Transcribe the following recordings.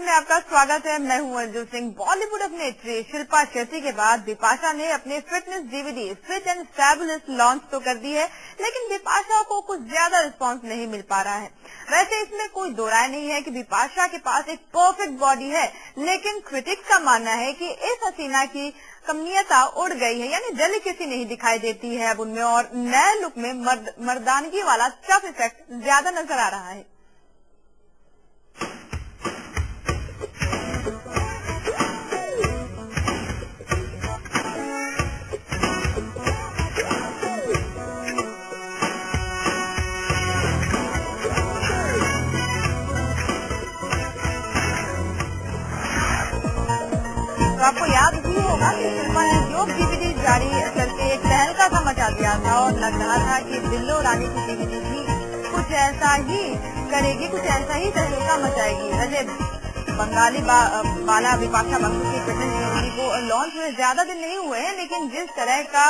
में आपका स्वागत है। मैं हूं अंजू सिंह। बॉलीवुड अभिनेत्री शिल्पा शेट्टी के बाद बिपाशा ने अपने fitness DVD fit and fabulous launch तो कर दी है, लेकिन बिपाशा को कुछ ज्यादा रिस्पांस नहीं मिल पा रहा है। वैसे इसमें कोई दो राय नहीं है कि बिपाशा के पास एक परफेक्ट बॉडी है, लेकिन क्रिटिक्स का मानना है कि इस हसीना की कमनीयता उड़ गई है, यानी डेलिकेसी नहीं दिखाई देती है अब उनमें, और नए लुक में मर्दानगी वाला टफ इफेक्ट ज्यादा नजर आ रहा है। तो आपको याद ही होगा कि शिल्पा ने योग डीवीडी जारी करके एक तहलका सा मचा दिया था और लग रहा था कि बिल्लो रानी की डीवीडी भी कुछ ऐसा ही करेगी, कुछ ऐसा ही तहलका मचाएगी। वैसे बंगाली बाला बिपाशा बसु की फिटनेस डीवीडी को लॉन्च हुए ज्यादा दिन नहीं हुए हैं, लेकिन जिस तरह का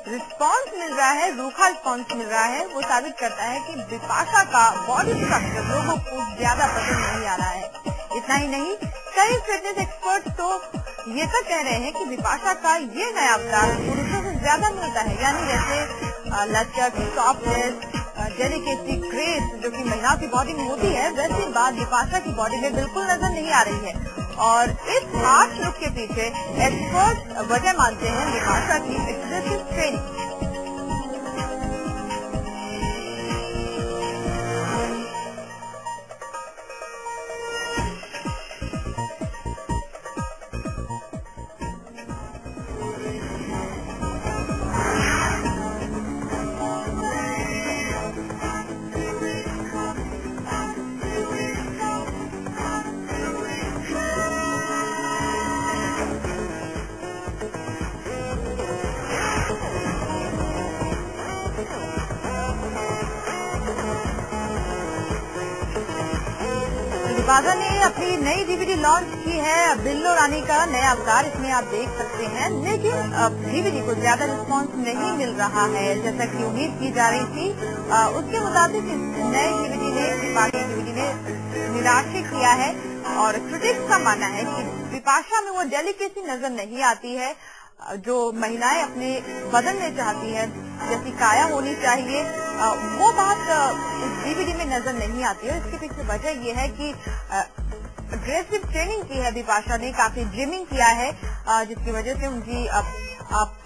रिस्पांस मिल रहा है, रूखा रिस्पांस मिल रहा है, वो साबित करता है कि बिपाशा का बॉडी स्ट्रक्चर लोगों को ज्यादा पसंद नहीं आ रहा है। इतना ही नहीं, कई फिटनेस एक्सपर्ट तो ये तक कह रहे हैं कि बिपाशा का ये नया अवतार पुरुषों से ज्यादा मिलता है, यानी जैसे लचक, सॉफ्टनेस, डेलिकेसी, ग्रेस जो कि महिलाओं की बॉडी में होती है, वैसी बात बिपाशा की बॉडी में बिल्कुल नजर नहीं आ रही है। और इस हार्श लुक के पीछे एक्सपर्ट वजह मानते हैं बिपाशा की एक्सेसिव ट्रेनिंग। बिपाशा ने अपनी नई डीवीडी लॉन्च की है, बिल्लो रानी का नया अवतार, इसमें आप देख सकते हैं, लेकिन डीवीडी को ज्यादा रिस्पांस नहीं मिल रहा है जैसा कि उम्मीद की जा रही थी। उसके मुताबिक इस नए डीवीडी ने बिपाशा डीवीडी ने निराश किया है और क्रिटिक्स का मानना है कि बिपाशा में वो डेलिकेसी नजर नहीं आती है जो महिलाएं अपने बदन में चाहती हैं, जैसी काया होनी चाहिए, वो बात इस डीवीडी में नजर नहीं आती है। इसके पीछे वजह ये है कि अग्रेसिव ट्रेनिंग की है बिपाशा ने, काफी जिमिंग किया है, जिसकी वजह से उनकी आप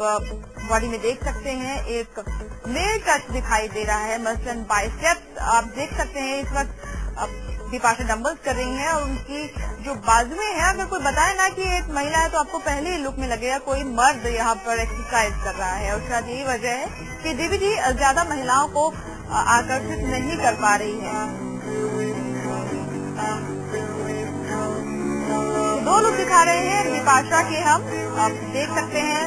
बॉडी में देख सकते हैं एक मेल टच दिखाई दे रहा है। मसलन बाइसेप्स आप देख सकते हैं। इस वक्त बिपाशा डंबल्स कर रही हैं और उनकी जो बाजुएं हैं, अगर कोई बताए ना कि एक महिला है तो आपको पहले ही लुक में लगेगा कोई मर्द यहाँ पर एक्सरसाइज कर रहा है। और शायद यही वजह है कि डीवीडी ज्यादा महिलाओं को आकर्षित नहीं कर पा रही है। दो लुक दिखा रहे हैं बिपाशा के हम, आप देख सकते हैं।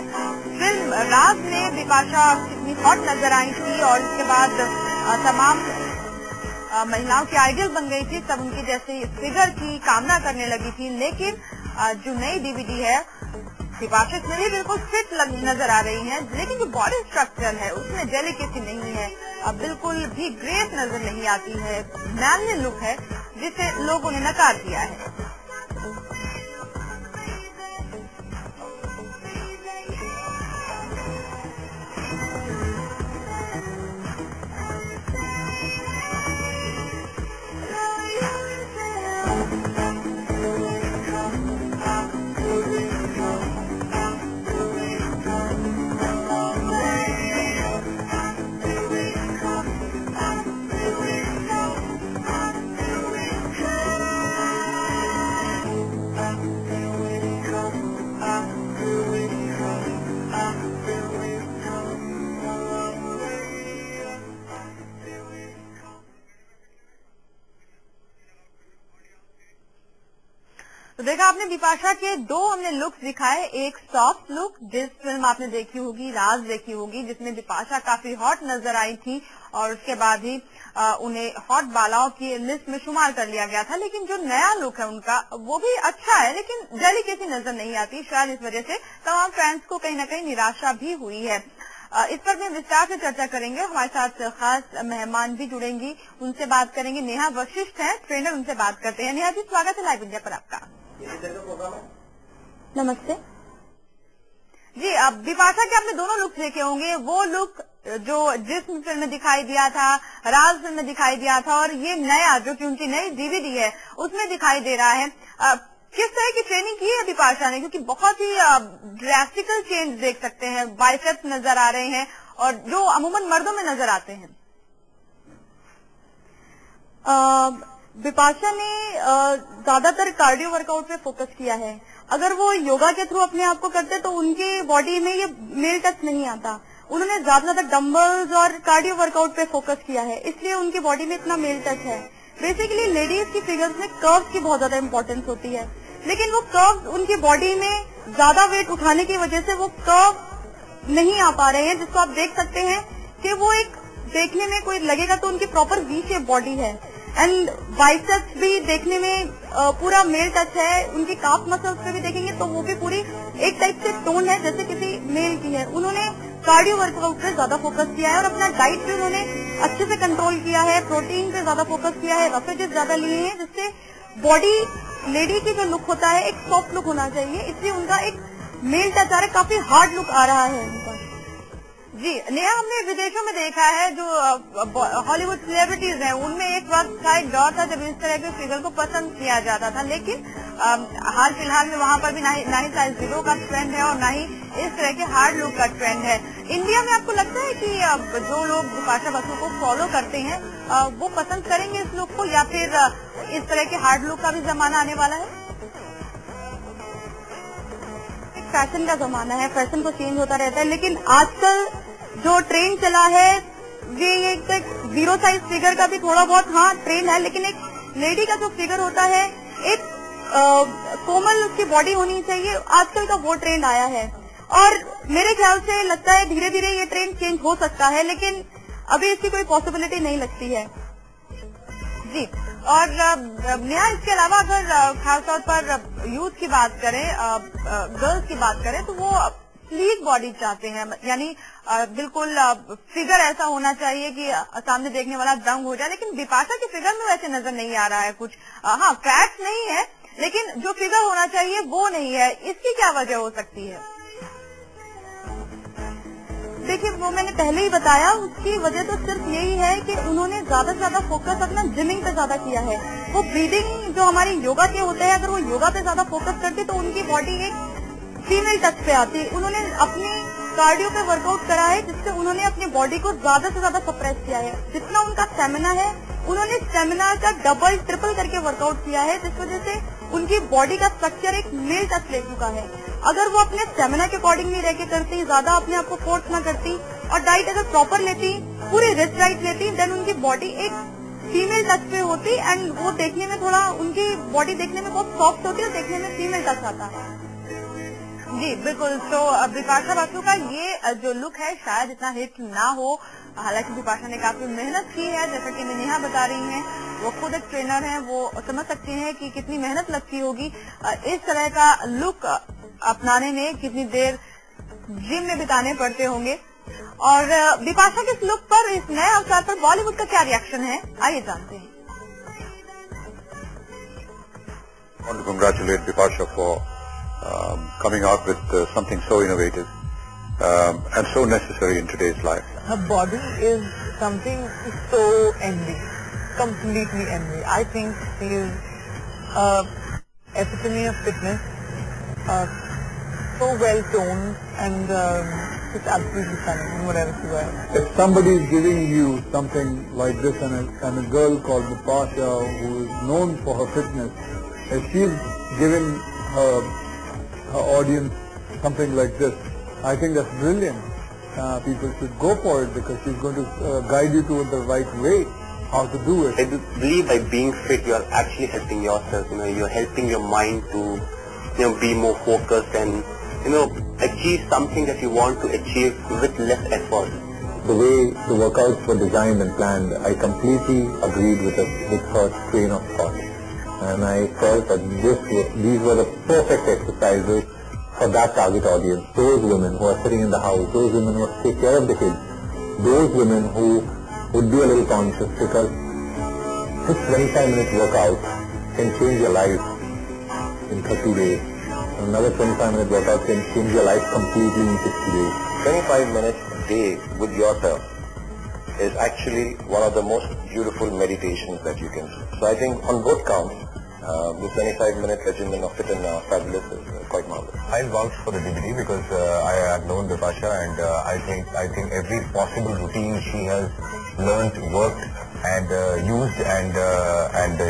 फिल्म राज में बिपाशा कितनी हॉट नजर आई थी और इसके बाद तमाम महिलाओं की आइडियल बन गई थी, सब उनकी जैसे फिगर की कामना करने लगी थी। लेकिन जो नई डीवीडी है बिपाशा इसमें भी बिल्कुल फिट नजर आ रही है, लेकिन जो बॉडी स्ट्रक्चर है उसमें डेलिकेसी नहीं है, बिल्कुल भी ग्रेस नजर नहीं आती है, मैनली लुक है जिसे लोगों ने नकार दिया है। तो देखा आपने बिपाशा के दो हमने लुक्स दिखाए, एक सॉफ्ट लुक जिस फिल्म आपने देखी होगी, राज देखी होगी, जिसमें बिपाशा काफी हॉट नजर आई थी और उसके बाद ही उन्हें हॉट बालाओं की लिस्ट में शुमार कर लिया गया था। लेकिन जो नया लुक है उनका वो भी अच्छा है, लेकिन डेलिकेसी नजर नहीं आती। शायद इस वजह से तमाम फैंस को कहीं न कहीं निराशा भी हुई है। इस पर भी विस्तार से चर्चा करेंगे। हमारे साथ खास मेहमान भी जुड़ेंगी, उनसे बात करेंगे। नेहा वशिष्ठ हैं, ट्रेनर, उनसे बात करते हैं। नेहा जी, स्वागत है लाइव इंडिया पर आपका। नमस्ते जी। अब बिपाशा के आपने दोनों लुक देखे होंगे, वो लुक जो जिस्म फिल्म में दिखाई दिया था, राज फिल्म में दिखाई दिया था, और ये नया जो कि उनकी नई डीवीडी है उसमें दिखाई दे रहा है। किस तरह की ट्रेनिंग की है बिपाशा ने, क्योंकि बहुत ही ड्रास्टिकल चेंज देख सकते हैं, बाइसेप्स नजर आ रहे हैं और जो अमूमन मर्दों में नजर आते हैं। बिपाशा ने ज्यादातर कार्डियो वर्कआउट पे फोकस किया है। अगर वो योगा के थ्रू अपने आप को करते तो उनके बॉडी में ये मेल टच नहीं आता। उन्होंने ज्यादा डंबल्स और कार्डियो वर्कआउट पे फोकस किया है, इसलिए उनकी बॉडी में इतना मेल टच है। बेसिकली लेडीज की फिगर्स में कर्व्स की बहुत ज्यादा इंपॉर्टेंस होती है, लेकिन वो कर्व्स उनकी बॉडी में ज्यादा वेट उठाने की वजह से वो कर्व नहीं आ पा रहे हैं, जिसको आप देख सकते हैं कि वो एक देखने में कोई लगेगा तो उनकी प्रॉपर वी शेप बॉडी है। एंड बाइसेप्स भी देखने में पूरा मेल टच है। उनकी काफ मसल्स पे भी देखेंगे तो वो भी पूरी एक टाइप से टोन है जैसे किसी मेल की है। उन्होंने कार्डियो वर्कआउट पे ज्यादा फोकस किया है और अपना डाइट भी उन्होंने अच्छे से कंट्रोल किया है। प्रोटीन पे ज्यादा फोकस किया है, रफेजेस ज्यादा लिए हैं, जिससे बॉडी लेडी की जो लुक होता है एक सॉफ्ट लुक होना चाहिए, इसलिए उनका एक मेल टच आ रहा है, काफी हार्ड लुक आ रहा है उनका। जी नेहा, हमने विदेशों में देखा है जो हॉलीवुड सेलिब्रिटीज हैं, उनमें एक वक्त था, एक दौर था जब इस तरह के फिगर को पसंद किया जाता था, लेकिन हाल फिलहाल में वहाँ पर भी ना ही साइज 0 का ट्रेंड है और ना ही इस तरह के हार्ड लुक का ट्रेंड है। इंडिया में आपको लगता है कि जो लोग बिपाशा बसु को फॉलो करते हैं वो पसंद करेंगे इस लुक को, या फिर इस तरह के हार्ड लुक का भी जमाना आने वाला है? फैशन का जमाना है, फैशन तो चेंज होता रहता है, लेकिन आजकल जो ट्रेंड चला है ये एक 0 साइज फिगर का भी थोड़ा बहुत ट्रेंड है, लेकिन एक लेडी का जो फिगर होता है एक कोमल उसकी बॉडी होनी चाहिए, आजकल का वो ट्रेंड आया है। और मेरे ख्याल से लगता है धीरे धीरे ये ट्रेंड चेंज हो सकता है, लेकिन अभी इसकी कोई पॉसिबिलिटी नहीं लगती है। जी, और नेहा, इसके अलावा अगर खासतौर पर यूथ की बात करें, गर्ल्स की बात करें, तो वो स्लीक बॉडी चाहते हैं, यानी बिल्कुल फिगर ऐसा होना चाहिए कि सामने देखने वाला दंग हो जाए। लेकिन बिपाशा की फिगर में वैसे नजर नहीं आ रहा है कुछ। फैट्स नहीं है, लेकिन जो फिगर होना चाहिए वो नहीं है। इसकी क्या वजह हो सकती है? देखिए, वो मैंने पहले ही बताया, उसकी वजह तो सिर्फ यही है कि उन्होंने ज्यादा से ज्यादा फोकस अपना जिमिंग पे ज्यादा किया है। वो ब्रीदिंग जो हमारी योगा के होते हैं, अगर वो योगा पे ज्यादा फोकस करते तो उनकी बॉडी एक फीमेल टच पे आती। उन्होंने अपने कार्डियो पे वर्कआउट करा है, जिससे उन्होंने अपनी बॉडी को ज्यादा से ज्यादा सप्रेस किया है। जितना उनका स्टेमिना है, उन्होंने स्टेमिना का डबल ट्रिपल करके वर्कआउट किया है, जिस वजह से उनकी बॉडी का स्ट्रक्चर एक मेल टच ले चुका है। अगर वो अपने स्टेमिना के अकॉर्डिंग नहीं रह के करती, ज्यादा अपने आप को फोर्स ना करती और डाइट अगर प्रॉपर लेती, पूरी रिच डाइट लेती, देन उनकी बॉडी एक फीमेल टच पे होती एंड वो देखने में थोड़ा, उनकी बॉडी देखने में बहुत सॉफ्ट होती है और देखने में फीमेल टच आता है। जी बिल्कुल। तो बिपाशा बसु का ये जो लुक है शायद इतना हिट ना हो, हालांकि बिपाशा ने काफी मेहनत की है, जैसा कि नेहा बता रही हैं, वो खुद एक ट्रेनर हैं, वो समझ सकते हैं कि कितनी मेहनत लगती होगी इस तरह का लुक अपनाने में, कितनी देर जिम में बिताने पड़ते होंगे। और बिपाशा के इस लुक पर, इस नए अवसर पर बॉलीवुड का क्या रिएक्शन है, आइए जानते हैं। I want to congratulate Bipasha for coming out with something so innovative and so necessary in today's life. Her body is something so envy, completely envy. I think she is epitome of fitness, so well toned, and it's absolutely stunning in whatever she wears. If somebody is giving you something like this, and a girl called Bipasha, who is known for her fitness, if she's giving her audience something like this, I think that's brilliant. People should go for it because she's going to guide you to the right way, how to do it. I believe by being fit, you are actually helping yourself. You're helping your mind to, be more focused and, achieve something that you want to achieve with less effort. The way the workouts were designed and planned, I completely agreed with her train of thought. And I felt that these were the perfect exercises for that target audience, those women who are sitting in the house, those women who take care of the kids, those women who would be a little conscious, because this 25-minute workout can change your life in 30 days. Another 25-minute workout can change your life completely in 60 days. 25 minutes a day with yourself is actually one of the most beautiful meditations that you can do. So I think on both counts, the 25-minute regimen of Fit and Fabulous is quite marvelous. I'll vouch for the DVD because I have known Bipasha, and I think every possible routine she has learned, worked, and used, and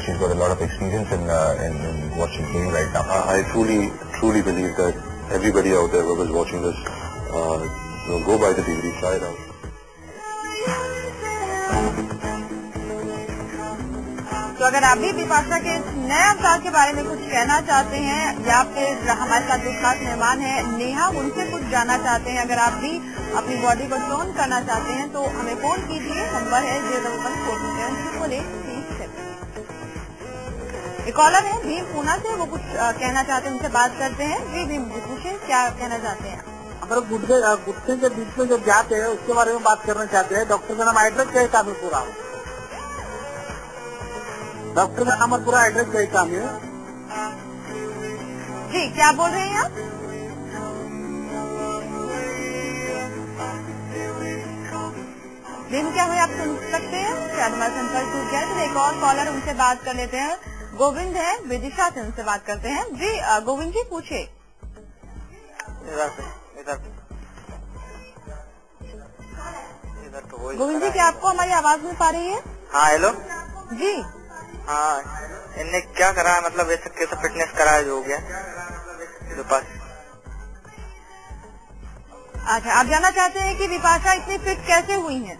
she's got a lot of experience in what she's doing right now. I truly believe that everybody out there who is watching this, go buy the DVD, try it out. तो अगर आप भी बिपाशा के नए अवतार के बारे में कुछ कहना चाहते हैं या फिर हमारे साथ जो खास मेहमान है नेहा, उनसे कुछ जानना चाहते हैं, अगर आप भी अपनी बॉडी को टोन करना चाहते हैं तो हमें फोन कीजिए। नंबर है 01427 एक कॉलर है भीम पूना से, वो कुछ कहना चाहते हैं, उनसे बात करते हैं। जी भीम जी, पूछिए क्या कहना चाहते हैं। अगर गुस्से के बीच में जो जाते हैं उसके बारे में बात करना चाहते हैं। डॉक्टर का नाम एड्रेस क्या है कामिलपुरा? डॉक्टर का नाम और पूरा एड्रेस क्या है कामिल? जी क्या बोल रहे हैं आप? दिन क्या हुए आप सुन सकते हैं, शायद हमारा संपर्क टूट गया। तो एक और कॉलर, उनसे बात कर लेते हैं। गोविंद है विदिशा से, उनसे बात करते हैं। जी गोविंद जी पूछे। गोविंद जी क्या आपको हमारी आवाज मिल पा रही है? हाँ हेलो जी। हाँ, इनने क्या करा है, मतलब ऐसा कैसा फिटनेस करा जो हो गया जो पास? अच्छा, आप जानना चाहते हैं कि बिपाशा इतनी फिट कैसे हुई हैं?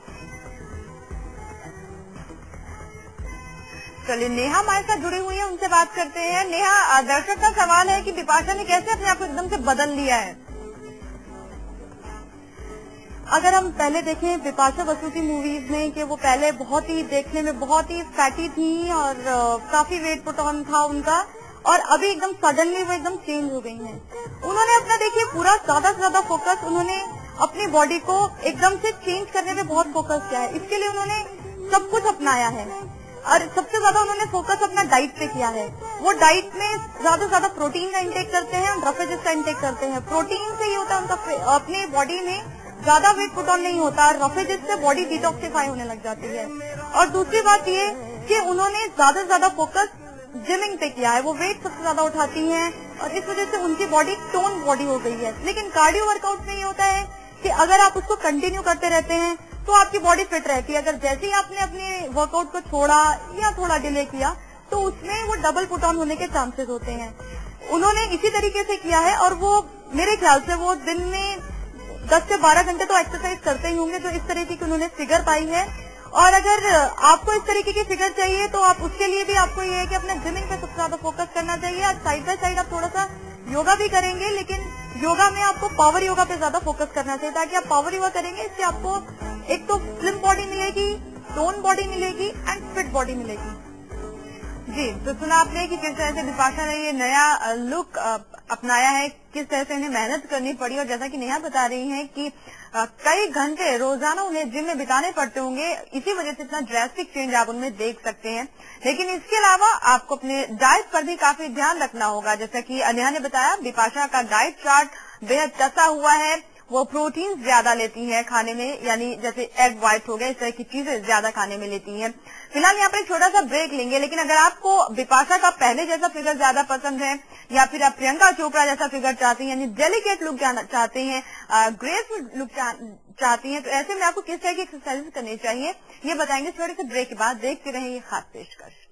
चलिए नेहा हमारे साथ जुड़ी हुई है, उनसे बात करते हैं। नेहा, दर्शक का सवाल है कि बिपाशा ने कैसे अपने आप को एकदम से बदल लिया है। अगर हम पहले देखें बिपाशा बसु की मूवीज में कि वो पहले बहुत ही देखने में बहुत ही फैटी थी और काफी वेट पुट ऑन था उनका, और अभी एकदम सडनली वो एकदम चेंज हो गई हैं। उन्होंने अपना देखिए पूरा ज्यादा से ज्यादा फोकस, उन्होंने अपनी बॉडी को एकदम से चेंज करने पे बहुत फोकस किया है। इसके लिए उन्होंने सब कुछ अपनाया है और सबसे ज्यादा उन्होंने फोकस अपना डाइट पे किया है। वो डाइट में ज्यादा से ज्यादा प्रोटीन का इंटेक करते हैं और रफेजेस का इंटेक करते हैं। प्रोटीन से ये होता है उनका अपनी बॉडी में ज्यादा वेट पुट ऑन नहीं होता, रफेजेस से बॉडी डिटॉक्सिफाई होने लग जाती है। और दूसरी बात ये कि उन्होंने ज्यादा से ज्यादा फोकस जिमिंग पे किया है। वो वेट सबसे ज्यादा उठाती हैं और इस वजह से उनकी बॉडी टोन बॉडी हो गई है। लेकिन कार्डियो वर्कआउट में ये होता है कि अगर आप उसको कंटिन्यू करते रहते हैं तो आपकी बॉडी फिट रहती है। अगर जैसे ही आपने अपने वर्कआउट को छोड़ा या थोड़ा डिले किया तो उसमें वो डबल पुट ऑन होने के चांसेस होते हैं। उन्होंने इसी तरीके से किया है और वो मेरे ख्याल से वो दिन में 10 से 12 घंटे तो एक्सरसाइज करते ही होंगे, तो इस तरीके की उन्होंने फिगर पाई है। और अगर आपको इस तरीके की फिगर चाहिए तो आप उसके लिए भी आपको ये है कि अपने जिमिंग पे सबसे ज्यादा फोकस करना चाहिए। और साइड बाय साइड आप थोड़ा सा योगा भी करेंगे, लेकिन योगा में आपको पावर योगा पे ज्यादा फोकस करना चाहिए ताकि आप पावर योगा करेंगे। इससे आपको एक तो स्लिम बॉडी मिलेगी, टोन बॉडी मिलेगी एंड फिट बॉडी मिलेगी। जी, तो सुना आपने कि किस तरह से बिपाशा ने ये नया लुक अपनाया है, किस तरह से इन्हें मेहनत करनी पड़ी। और जैसा कि नेहा बता रही हैं कि कई घंटे रोजाना उन्हें जिम में बिताने पड़ते होंगे, इसी वजह से इतना ड्रास्टिक चेंज आप उनमें देख सकते हैं। लेकिन इसके अलावा आपको अपने डाइट पर भी काफी ध्यान रखना होगा। जैसा कि नेहा ने बताया, बिपाशा का डाइट चार्ट बेहद कसा हुआ है। वो प्रोटीन ज्यादा लेती है खाने में, यानी जैसे एग व्हाइट हो गए, इस तरह की चीजें ज्यादा खाने में लेती हैं। फिलहाल यहाँ पर एक छोटा सा ब्रेक लेंगे, लेकिन अगर आपको बिपाशा का पहले जैसा फिगर ज्यादा पसंद है या फिर आप प्रियंका चोपड़ा जैसा फिगर चाहती हैं, यानी डेलिकेट लुक चाहते हैं, ग्रेसफुल लुक चाहती हैं, तो ऐसे में आपको किस तरह की एक्सरसाइज करनी चाहिए ये बताएंगे छोटे से ब्रेक के बाद। देखते रहें ये खास पेशकश।